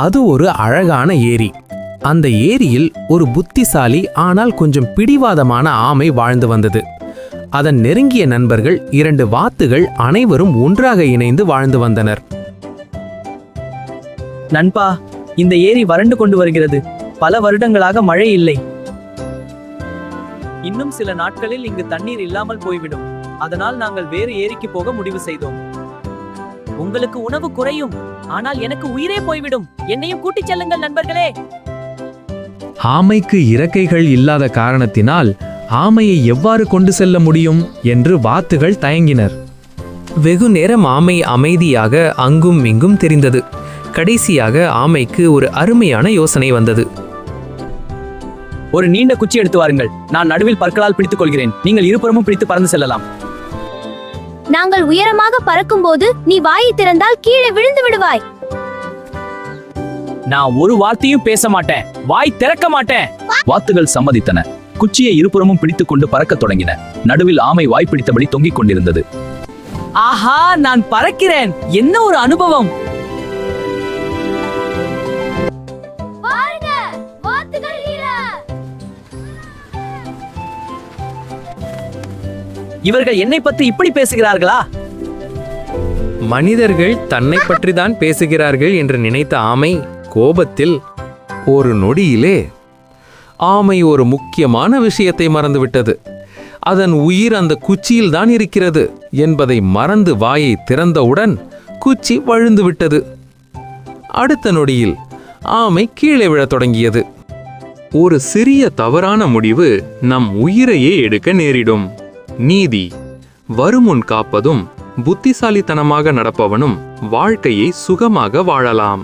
அது ஒரு அழகான ஏரி. அந்த ஏரியில் ஒரு புத்திசாலி ஆனால் கொஞ்சம் பிடிவாதமான ஆமை வாழ்ந்து வந்தது. அதன் நெருங்கிய நண்பர்கள் 2 வாத்துகள் அனைவரும் ஒன்றாக இணைந்து வாழ்ந்து வந்தனர். நண்பா, இந்த ஏரி வறண்டு கொண்டு வருகிறது. பல வருடங்களாக மழை இல்லை. இன்னும் சில நாட்களில் இங்கு தண்ணீர் இல்லாமல் போய்விடும். அதனால் நாங்கள் வேறு ஏரிக்கு போக முடிவு செய்தோம். உங்களுக்கு உணவு குறையும், ஆனால் எனக்கு உயிரே போய்விடும். என்னையும் கூட்டிச் செல்லுங்கள் நண்பர்களே. ஆமைக்கு இறக்கைகள் இல்லாத காரணத்தினால் ஆமையை எவ்வாறு கொண்டு செல்ல முடியும் என்று வாத்துகள் தயங்கினர். வெகு நேரம் ஆமை அமைதியாக அங்கும் இங்கும் தெரிந்தது. கடைசியாக ஆமைக்கு ஒரு அருமையான யோசனை வந்தது. ஒரு நீண்ட குச்சி எடுத்து வாருங்கள். நான் நடுவில் பற்களால் பிடித்துக் கொள்கிறேன். நீங்கள் இருபுறமும் பிடித்து பறந்து செல்லலாம். நாங்கள் உயரமாக பறக்கும்போது நீ வாயை திறந்தால் கீழே விழுந்து விடுவாய். நான் ஒரு வார்த்தையும் பேச மாட்டேன். வாய் திறக்க மாட்டேன். வாத்துகள் சம்மதித்தன. குச்சியை இருபுறமும் பிடித்துக் கொண்டு பறக்கத் தொடங்கின. நடுவில் ஆமை வாய் பிடித்தபடி தொங்கிக் கொண்டிருந்தது. ஆஹா, நான் பறக்கிறேன். என்ன ஒரு அனுபவம்! இவர்கள் என்னை பற்றி இப்படி பேசுகிறார்களா? மனிதர்கள் தன்னை பற்றிதான் பேசுகிறார்கள் என்று நினைத்த ஆமை கோபத்தில் ஒரு நொடியிலே ஆமை ஒரு முக்கியமான விஷயத்தை மறந்துவிட்டது. அதன் உயிர் அந்த குச்சியில் தான் இருக்கிறது என்பதை மறந்து வாயை திறந்தவுடன் குச்சி வழுந்து விட்டது. அடுத்த நொடியில் ஆமை கீழே விழத் தொடங்கியது. ஒரு சிறிய தவறான முடிவு நம் உயிரையே எடுக்க நேரிடும். நீதி: வருமுன் காப்பதும் புத்திசாலித்தனமாக நடப்பவனும் வாழ்க்கையை சுகமாக வாழலாம்.